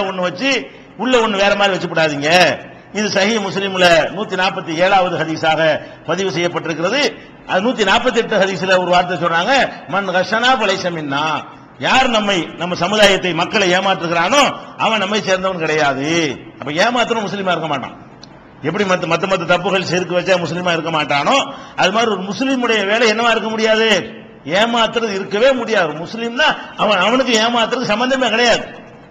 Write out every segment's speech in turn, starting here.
ஒண்ணு வச்சு உள்ள ஒண்ணு வேற மாதிரி வச்சு விடாதீங்க. இது சஹீஹ் முஸ்லிம்ல 147வது ஹதீஸாக பதிவு செய்யப்பட்டிருக்கிறது. அது 148 ஹதீஸ்ல ஒரு வார்த்தை சொல்றாங்க, மன் கஷனா பலைஸ மின்னா, யார் நம்ம சமுதாயத்தை மக்களை ஏமாற்றுகிறானோ அவன் நம்மை சேர்ந்தவன் கிடையாது. அப்ப ஏமாத்துறவன் முஸ்லீமா இருக்க மாட்டான். எப்படி மத்த தப்புகள் சேர்க்க வச்சா முஸ்லீமா இருக்க மாட்டானோ அது மாதிரி ஒரு முஸ்லீமுடைய வேலை என்னவா இருக்க முடியாது, ஏமாத்துறது இருக்கவே முடியாது. முஸ்லீம்னா அவனுக்கு ஏமாத்துறது சம்பந்தமே கிடையாது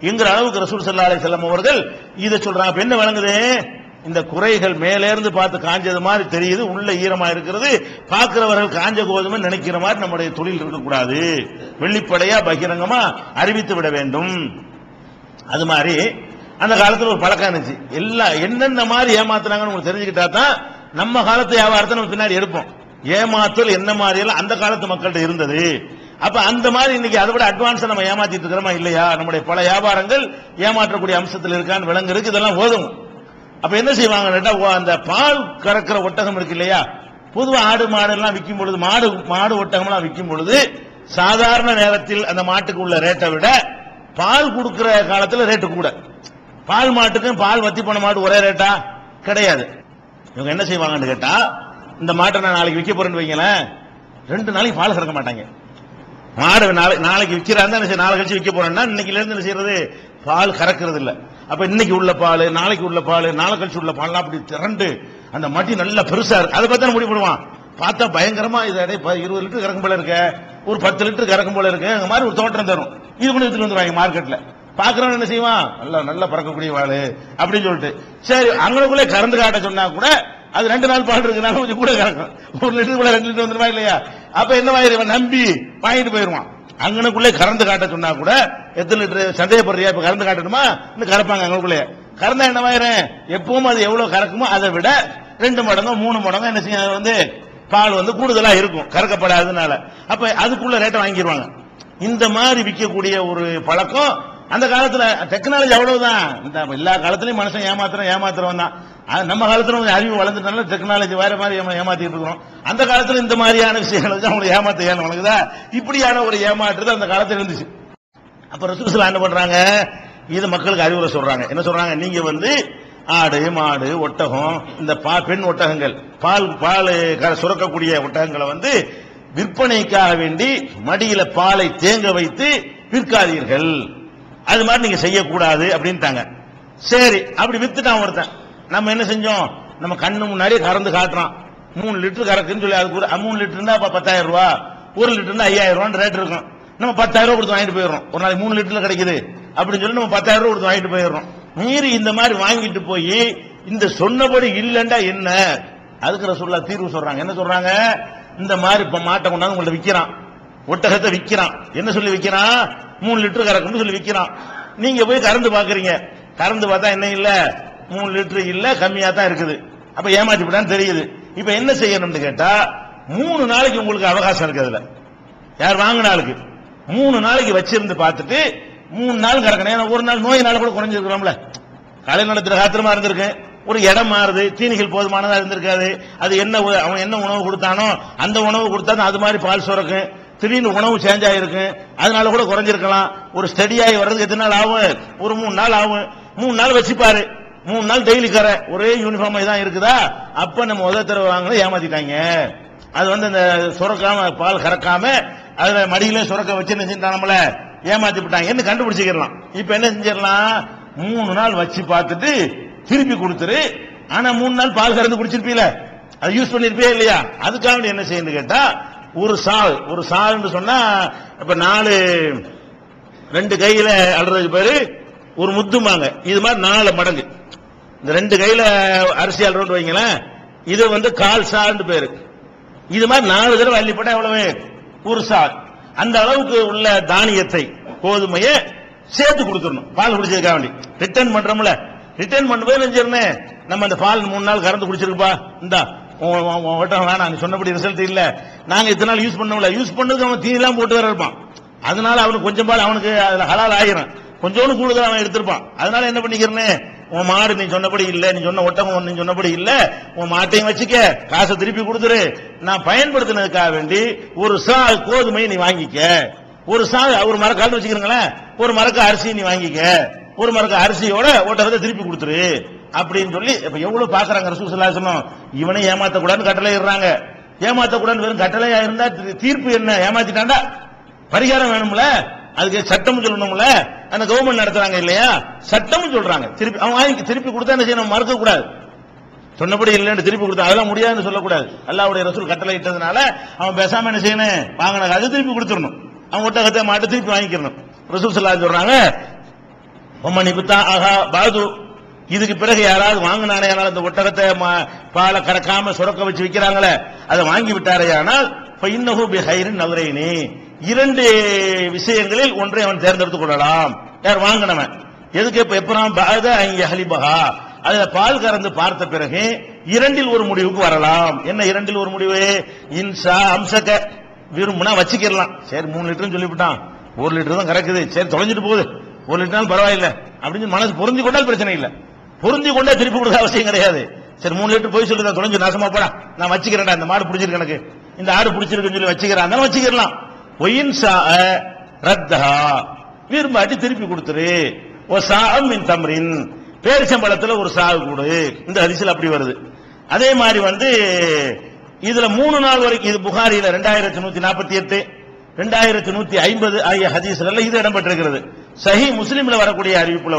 என்கிற அளவுக்கு ரசூல் ஸல்லல்லாஹு அலைஹி வஸல்லம் அவர்கள் இதை சொல்றாங்க. என்ன வழங்குது, இந்த குறைகள் மேலே இருந்து பார்த்து காஞ்சது மாதிரி தெரியுது, உள்ள ஈரமா இருக்கிறது, பார்க்கிறவர்கள் காஞ்ச கோதுமை நினைக்கிற மாதிரி நம்முடைய தொழில் இருக்கக்கூடாது, வெளிப்படையா பகிரங்கமா அறிவித்து விட வேண்டும். அது மாதிரி அந்த காலத்துல ஒரு பழக்கம் இருந்துச்சு, எல்லாம் என்னென்ன மாதிரி ஏமாத்துறாங்கன்னு உங்களுக்கு தெரிஞ்சுக்கிட்டா தான் நம்ம காலத்து வியாபாரத்தை நம்ம பின்னாடி எடுப்போம். ஏமாத்தல் என்ன மாதிரி எல்லாம் அந்த காலத்து மக்கள்கிட்ட இருந்தது. அப்ப அந்த மாதிரி இன்னைக்கு அதை விட அட்வான்ஸா நம்ம ஏமாத்திட்டு இருக்கிறோமா இல்லையா, நம்முடைய பல வியாபாரங்கள் ஏமாற்றக்கூடிய அம்சத்தில் இருக்கான்னு விளங்குறதுக்கு இதெல்லாம் போதும். அப்ப என்ன செய்வாங்க, அந்த பால் கறக்கிற ஒட்டகம் இருக்கு இல்லையா, பொதுவா ஆடு மாடு எல்லாம் விற்கும் பொழுது, மாடு ஒட்டகம் எல்லாம் விற்கும் பொழுது சாதாரண நேரத்தில் அந்த மாட்டுக்கு உள்ள ரேட்டை விட பால் கொடுக்கிற காலத்துல ரேட்டு கூட. பால் மாட்டுக்கும் பால் வத்தி போன மாடு ஒரே ரேட்டா கிடையாது. இவங்க என்ன செய்வாங்கன்னு கேட்டா, இந்த மாட்டை நான் நாளைக்கு விற்க போறேன்னு வைங்களேன், 2 நாளைக்கு பால் கறக்க மாட்டாங்க. மாடு நாளைக்கு விற்கிறாங்க, நாளை கழிச்சு விற்க போறேன்னா இன்னைக்குல இருந்து என்ன செய்யறது, பால் கறக்கிறது இல்ல. அப்ப இன்னைக்கு உள்ள பால், நாளைக்கு உள்ள பால், நாளை கழிச்சு உள்ள பால்லாம் அப்படி திரண்டு அந்த மட்டி நல்லா பெருசா இருக்கு. அதை பார்த்தா முடிவு பண்ணுவான், பார்த்தா பயங்கரமா இது 20 லிட்டர் கறக்கும் போல இருக்க, ஒரு 10 லிட்டர் கறக்கும் போல இருக்கு, அந்த மாதிரி ஒரு தோற்றம் தரும். இது கொண்டு எடுத்துட்டு வந்துருவாங்க மார்க்கெட்ல. பாக்குறவன் என்ன செய்வான், நல்லா பறக்கக்கூடிய வாழு அப்படின்னு சொல்லிட்டு, சரி அங்களுக்குள்ளே கறந்து காட்ட சொன்னா கூட அது 2 நாள் பால் இருக்குனால கொஞ்சம் கூட கறக்கும், 1 லிட்டர் கூட 2 லிட்டர் வந்துருவா இல்லையா. அப்ப என்னவாயிரும், நம்பி வாங்கிட்டு போயிருவான். அங்கனுக்குள்ளே கறந்து காட்ட சொன்னா கூட எத்தனை லிட்டர் சந்தேகப்படுறியா, இப்ப கறந்து காட்டணுமா, இன்னும் கறப்பாங்க. அங்களுக்குள்ளே கறந்தா என்னவாயிரும், எப்பவும் அது எவ்வளவு கறக்குமோ அதை விட 2 மடங்கோ 3 மடங்கோ என்ன செய்ய பால் கூடுதலா இருக்கும் கறக்கப்படாததுனால. அப்ப அதுக்குள்ள ரேட்டை வாங்கிடுவாங்க. இந்த மாதிரி விற்கக்கூடிய ஒரு பழக்கம் அந்த காலத்துல. டெக்னாலஜி அவ்வளவுதான், எல்லா காலத்திலயும் மனுஷன் ஏமாத்துறவன் தான். நம்ம காலத்துல அறிவு வளர்ந்துட்டால டெக்னாலஜி வேற மாதிரி ஏமாத்திட்டு இருக்கிறோம். அந்த காலத்துல இந்த மாதிரியான விஷயங்கள் வச்சு அவங்களை ஏமாத்த வழங்குதா, இப்படியான ஒரு ஏமாற்றுறது அந்த காலத்துல இருந்துச்சு. அப்ப ரசூல் ஸல்லல்லாஹு என்ன பண்றாங்க, இது மக்களுக்கு அறிவுரை சொல்றாங்க. என்ன சொல்றாங்க, நீங்க ஆடு மாடு ஒட்டகம், இந்த பெண் ஒட்டகங்கள், பால் சுரக்கக்கூடிய ஒட்டகங்களை விற்பனைக்காக வேண்டி மடியில பாலை தேங்க வைத்து விற்காதீர்கள், அது மாதிரி நீங்க செய்யக்கூடாது அப்படின்ட்டாங்க. சரி, அப்படி வித்துட்டான் ஒருத்தன். நம்ம என்ன செஞ்சோம், நம்ம கண்ணு முன்னாடி கறந்து காட்டுறான், 3 லிட்டர் கறக்குன்னு சொல்லி, அதுக்கு 3 லிட்டர்னா 10,000 ரூபாய், 1 லிட்டர்னா 5,000 ரூபாய் ரேட் இருக்கும். நம்ம 10,000 ரூபாய் கொடுத்து வாங்கிட்டு போயிடுறோம். ஒரு நாளைக்கு 3 லிட்டர்ல கிடைக்குது அப்படின்னு சொல்லி நம்ம 10,000 ரூபாய் கொடுத்து வாங்கிட்டு போயிடுறோம். மீறி இந்த மாதிரி வாங்கிட்டு போய் இந்த சொன்னபடி இல்லைண்டா என்ன, அதுக்கு ரசூலுல்லாஹ் தீர்வு சொல்றாங்க. என்ன சொல்றாங்க, இந்த மாதிரி இப்ப மாட்டை கொண்டாந்து உங்கள்ட்ட விற்கிறான், ஒட்டகத்தை விற்கிறான். என்ன சொல்லி விற்கிறான், 3 லிட்டர் கறக்கும்னு சொல்லி விற்கிறான். நீங்க போய் கறந்து பாக்குறீங்க, கறந்து பார்த்தா என்ன இல்ல, 3 லிட்டர் இல்ல, கம்மியா தான் இருக்குது. அப்ப ஏமாத்தி விடான்னு தெரியுது. இப்ப என்ன செய்யணும்னு கேட்டா, 3 நாளைக்கு உங்களுக்கு அவகாசம் இருக்கு. அதுல யார் வாங்கினாலுக்கு 3 நாளைக்கு வச்சிருந்து பார்த்துட்டு 3 நாள் கறக்கணும். ஏன்னா ஒரு நாள் நோயினால கூட குறைஞ்சிருக்கிறோம்ல, கலை நடத்துற காத்திரமா இருந்திருக்கு, ஒரு இடம் மாறுது, தீனிகள் போதுமானதா இருந்திருக்காது. அது அவன் என்ன உணவு கொடுத்தானோ அந்த உணவு கொடுத்தா அது மாதிரி பால் சுரக்கும். திடீர்னு உணவு சேஞ்ச் ஆயிருக்கு, அதனால கூட குறைஞ்சிருக்கலாம். ஒரு ஸ்டடியாகி வர்றதுக்கு எத்தனை நாள் ஆகும், ஒரு 3 நாள் ஆகும். 3 நாள் வச்சுப்பாரு, 3 நாள் டெய்லி கரை ஒரே யூனிஃபார்ம் தான் இருக்குதா, அப்ப நம்ம உதவி வாங்க ஏமாத்திட்டாங்க. அது அந்த சுரக்காம பால் கறக்காம அதுல மடியில சுரக்க வச்சு நம்மள ஏமாத்தி விட்டாங்கன்னு கண்டுபிடிச்சிக்கலாம். இப்ப என்ன செஞ்சிடலாம், 3 நாள் வச்சு பார்த்துட்டு திருப்பி கொடுத்துரு. ஆனா 3 நாள் பால் கறந்து குடிச்சிருப்பீல, அது யூஸ் பண்ணிருப்பே இல்லையா. அதுக்காக என்ன செய்யணும் கேட்டா, ஒரு சால்னு சொன்னா இப்ப 2 கையில அல்றதுக்கு பேரு ஒரு முத்துமாங்க. இது மாதிரி 4 மடங்கு. இந்த 2 கையில அரிசி அல்றோன்னு வைங்களேன், இது கால் சால்னு பேரு. இது மாதிரி 4 தடவை அள்ளி போட்டா எவ்வளவு, ஒரு சால். அந்த அளவுக்கு உள்ள தானியத்தை, கோதுமையை சேர்த்து கொடுத்துடணும். பால் குடிச்சதுக்காக வேண்டி ரிட்டர்ன் பண்றோம்ல, ரிட்டர்ன் பண்ணும்போது நினைச்சிருந்தே நம்ம அந்த பால் 3 நாள் கறந்து குடிச்சிருப்பா, இந்தா வேணாம், நீ சொன்னபடி ரிசல்ட் இல்ல, நாங்க இத்தனை நாள் யூஸ் பண்ணோம்ல, யூஸ் பண்ணதுக்கு அவன் தீனிலாம் போட்டு வேற இருப்பான். அதனால அவனுக்கு கொஞ்சம் பால் அவனுக்கு அதுல ஹலால் ஆகிரும், கொஞ்சோண்டு கூடுதல் அவன் எடுத்திருப்பான். அதனால என்ன பண்ணிக்கிறேன்னு, உன் மாடு நீ சொன்னபடி இல்ல, நீ சொன்ன ஒட்டகம் நீ சொன்னபடி இல்ல, உன் மாட்டையும் வச்சுக்க, காசை திருப்பி கொடுத்துரு, நான் பயன்படுத்தினதுக்காக வேண்டி ஒரு சால் கோதுமையை நீ வாங்கிக்க, ஒரு மரக்கால் வச்சுக்கிறீங்களேன், ஒரு மரக்க அரிசி நீ வாங்கிக்க, ஒரு மரக்க அரிசியோட ஒட்டகத்தை திருப்பி கொடுத்துரு அப்படின்னு சொல்லி இப்ப எவ்வளவு பாக்குறாங்க ரசூல் ஸல்லல்லாஹு அலைஹி வஸல்லம். இவனை ஏமாத்தக்கூடாதுன்னு கட்டளை இடுறாங்க. ஏமாத்தக்கூடாதுன்னு வெறும் கட்டளையா இருந்தா தீர்ப்பு என்ன? ஏமாத்திட்டாண்டா பரிகாரம் வேணும்ல, அதுக்கு சட்டம் சொல்லணும்ல. அந்த கவர்மெண்ட் நடத்துறாங்க இல்லையா, சட்டமும் சொல்றாங்க. திருப்பி அவன் வாங்கி திருப்பி கொடுத்தா என்ன செய்யணும்? மறுக்க கூடாது. சொன்னபடி இல்லைன்னு திருப்பி கொடுத்தா அதெல்லாம் முடியாதுன்னு சொல்லக்கூடாது. அல்லாஹ்வுடைய ரசூல் கட்டளை இட்டதுனால அவன் பேசாம என்ன செய்யணும்? வாங்கின காசை திருப்பி கொடுத்துடணும். அவன் ஒட்டகத்தை மாட்டு திருப்பி வாங்கிக்கணும். ரசூல் ஸல்லல்லாஹு அலைஹி சொல்றாங்க, ஒம்மனிபுத்தா ஆஹா பாது, இதுக்கு பிறகு யாராவது வாங்கினானே அந்த ஒட்டகத்தை பாலை கறக்காம சுரக்க வச்சு விற்கிறாங்களே, அதை வாங்கி விட்டாரையானால் ஃபைன்னஹு பிஹைரின் நவரைனி, இரண்டு விஷயங்களில் ஒன்றை அவன் தேர்ந்தெடுத்துக் கொள்ளலாம். யார் வாங்கினவன் எதுக்கு? எப்பறம் பாத ஹலிபஹா, அதுல பால் கறந்து பார்த்த பிறகு இரண்டில் ஒரு முடிவுக்கு வரலாம். என்ன இரண்டில் ஒரு முடிவு? இன்சா அம்சக, விரும்புனா வச்சுக்கலாம். சரி 3 லிட்டர் சொல்லிவிட்டான், 1 லிட்டர் தான் கறக்குது, சரி தொலைஞ்சிட்டு போகுது, 1 லிட்டர் பரவாயில்ல அப்படின்னு மனசு பொருந்தி கொண்டால் பிரச்சனை இல்லை. பொருந்தி கொண்டா திருப்பி கொடுக்க அவசியம் கிடையாது. சரி 3 லிட்டர் போய் சொல்லுதான், தொலைஞ்சு நாசமா போடா, நான் வச்சுக்கிறேன்டா, இந்த மாடு பிடிச்சிருக்கு, எனக்கு இந்த ஆடு பிடிச்சிருக்குன்னு சொல்லி வச்சுக்கிறான், வச்சுக்கலாம். ஒயின்சா ரத்தஹா, விரும்பாட்டி திருப்பி கொடுத்துரு. ஓ சாம் மின் தம்ரின், பேரிச்சம்பழத்துல ஒரு சாவு கூடு. இந்த ஹதீஸ்ல அப்படி வருது. அதே மாதிரி இதுல 3 நாள் வரைக்கும், இது புகாரில 2148 2150 ஆகிய ஹதீஸ்ல இது இடம்பெற்றிருக்கிறது. சஹி முஸ்லிம்ல வரக்கூடிய அறிவிப்புல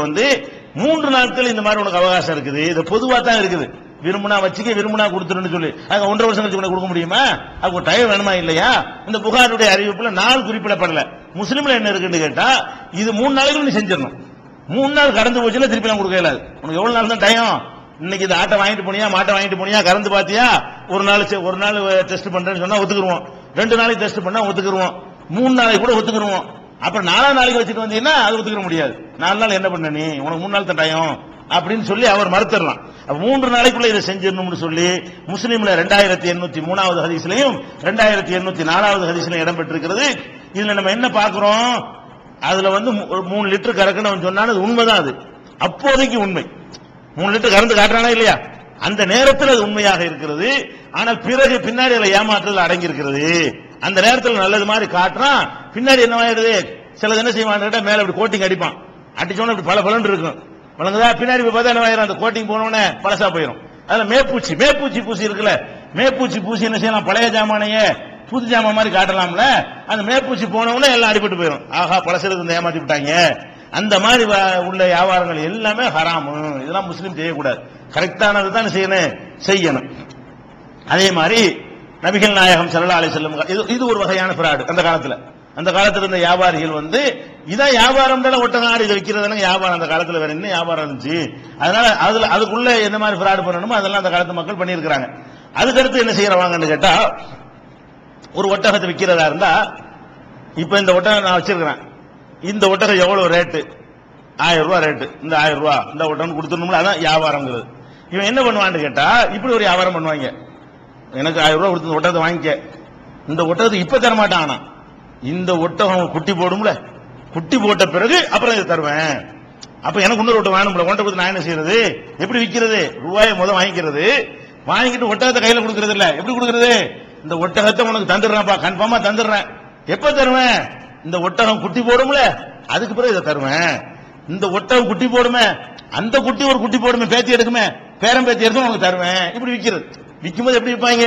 3 நாட்கள் இந்த மாதிரி உனக்கு அவகாசம் இருக்குது. இது பொதுவா தான் இருக்குது. விரும்புனா வச்சுக்க, விரும்புனா கொடுத்துருன்னு சொல்லி 1.5 வருஷம் கழிச்சு கொடுக்க முடியுமா? அதுக்கு டைம் வேணுமா இல்லையா? இந்த புகாருடைய அறிவிப்புல நாள் குறிப்பிடப்படல. முஸ்லிம்ல என்ன இருக்குன்னு கேட்டா, இது 3 நாளைக்கு நீ செஞ்சிடணும். 3 நாள் கடந்து போச்சுன்னா திருப்பி நான் கொடுக்க இயலாது. உனக்கு எவ்வளவு நாள் தான் டைம்? இன்னைக்கு இந்த ஆட்டை வாங்கிட்டு போனியா, மாட்டை வாங்கிட்டு போனியா, கறந்து பாத்தியா, ஒரு நாள் டெஸ்ட் பண்றேன்னு சொன்னா ஒத்துக்குருவோம். 2 நாளைக்கு டெஸ்ட் பண்ணா ஒத்துக்குருவோம். 3 நாளைக்கு கூட ஒத்துக்குருவோம். அப்புறம் 4 நாளைக்கு வச்சுட்டு வந்தீங்கன்னா அது ஒத்துக்கிற முடியாது. 4 நாள் என்ன பண்ண நீ, உனக்கு 3 நாள் தான் டைம் அப்படின்னு சொல்லி அவர் மறுத்துடலாம். 3 நாளைக்குள்ள இதை செஞ்சிடணும்னு சொல்லி முஸ்லீம்ல 2803வது ஹதீஸ்லயும் 2804வது ஹதீஸ்லயும் இடம்பெற்றிருக்கிறது. இதுல நம்ம என்ன பார்க்கிறோம்? அதுல 3 லிட்டர் கறக்கணும் சொன்னாலும் அது உண்மைதான். அது அப்போதைக்கு உண்மை. 3 லிட்டர் கறந்து காட்டுறானா இல்லையா, அந்த நேரத்தில் அது உண்மையாக இருக்கிறது. ஆனால் பிறகு பின்னாடி அதுல ஏமாற்றுதல் அடங்கி இருக்கிறது. அந்த நேரத்தில் நல்லது மாதிரி காட்டுறான், பின்னாடி என்ன ஆயிடுது? சிலது என்ன செய்வான், மேல இப்படி கோட்டிங் அடிப்பான், அடிச்சோன்னு இப்படி பல இருக்கும் வழங்குதா, பின்னாடி பார்த்தா என்ன ஆயிரும், அந்த கோட்டிங் போனோடனே பழசா போயிடும். அதுல மேப்பூச்சி பூசி இருக்குல்ல, மேப்பூச்சி பூசி என்ன செய்யலாம், பழைய ஜாமானையே புது ஜாமான் மாதிரி காட்டலாம்ல. அந்த மேப்பூச்சி போனவனே எல்லாம் அடிபட்டு போயிடும். ஆஹா பழசருக்கு ஏமாத்தி விட்டாங்க. அந்த மாதிரி உள்ள வியாபாரங்கள் எல்லாமே ஹராமு. இதெல்லாம் முஸ்லீம் செய்யக்கூடாது. கரெக்டானது தான் செய்யணும். அதே மாதிரி நபிகள் நாயகம் ஸல்லல்லாஹு அலைஹி வஸல்லம் இது ஒரு வகையான ஃப்ராட். அந்த காலத்துல இருந்த வியாபாரிகள் இதான் வியாபாரம் தான, ஒட்டகாடு இதை விற்கிறதுனா வியாபாரம். அந்த காலத்துல வேற என்ன வியாபாரம் இருந்துச்சு? அதனால அதுக்குள்ள என்ன மாதிரி ஃப்ராட் பண்ணணுமோ அதெல்லாம் அந்த காலத்து மக்கள் பண்ணியிருக்கிறாங்க. அதுக்கடுத்து என்ன செய்யறவாங்கன்னு கேட்டா, ஒரு ஒட்டகத்தை விற்கிறதா இருந்தா, இப்ப இந்த ஒட்டகம் நான் வச்சிருக்கிறேன், இந்த ஒட்டகம் எவ்வளவு ரேட்டு? 1000 ரூபாய் ரேட்டு. இந்த 1000 ரூபாய் இந்த ஒட்டகம் கொடுத்துடணும்ல, அதான் வியாபாரங்கிறது. இவன் என்ன பண்ணுவான்னு கேட்டா, இப்படி ஒரு வியாபாரம் பண்ணுவாங்க. எனக்கு 1000 ரூபாய் கொடுத்து ஒட்டகத்தை வாங்கிக்க, இந்த ஒட்டகத்தை இப்ப தர மாட்டான், ஆனா இந்த ஒட்டகம் குட்டி போடும்ல, குட்டி போட்ட பிறகு அப்புறம் இதை தருவேன். அப்ப எனக்கு இன்னொரு ஒட்டகம் வேணும்ல, ஒட்டை கொடுத்து நான் என்ன செய்யறது? எப்படி விற்கிறது? ரூபாயை முதல் வாங்கிக்கிறது, வாங்கிட்டு ஒட்டகத்தை கையில கொடுக்கறது இல்ல. எப்படி கொடுக்கறது? இந்த ஒட்டகத்தை உனக்கு தந்துடுறேன்ப்பா, கன்ஃபார்மா தந்துடுறேன். எப்ப தருவேன்? இந்த ஒட்டகம் குட்டி போடும்ல, அதுக்கு பிறகு இதை தருவேன். இந்த ஒட்டகம் குட்டி போடுமே, அந்த குட்டி ஒரு குட்டி போடுமே, பேத்தி எடுக்குமே, பேரம் பேத்தி எடுத்து உனக்கு தருவேன். இப்படி விற்கிறது. விற்கும்போது எப்படி விற்பாங்க?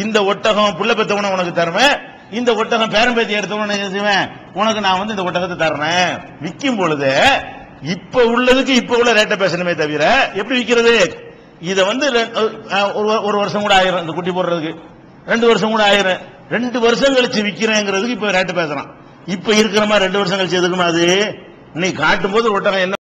இந்த ஒட்டகம் புள்ள பெத்தவன உனக்கு தருவேன், இந்த ஒட்டகம் பேரம் பேத்தி எடுத்தவன செய்வேன், உனக்கு நான் இந்த ஒட்டகத்தை தர்றேன். விற்கும் பொழுது இப்ப உள்ளதுக்கு இப்ப உள்ள ரேட்டை பேசணுமே தவிர எப்படி விற்கிறது? இதை ஒரு வருஷம் கூட ஆயிரும் இந்த குட்டி போடுறதுக்கு, 2 வருஷம் கூட ஆயிரும். 2 வருஷம் கழிச்சு விற்கிறேங்கிறதுக்கு இப்ப ரேட்டு பேசுறான். இப்ப இருக்கிற மாதிரி 2 வருஷம் கழிச்சு எதுக்குமா? அது இன்னைக்கு காட்டும் போது ஒட்டகம் என்ன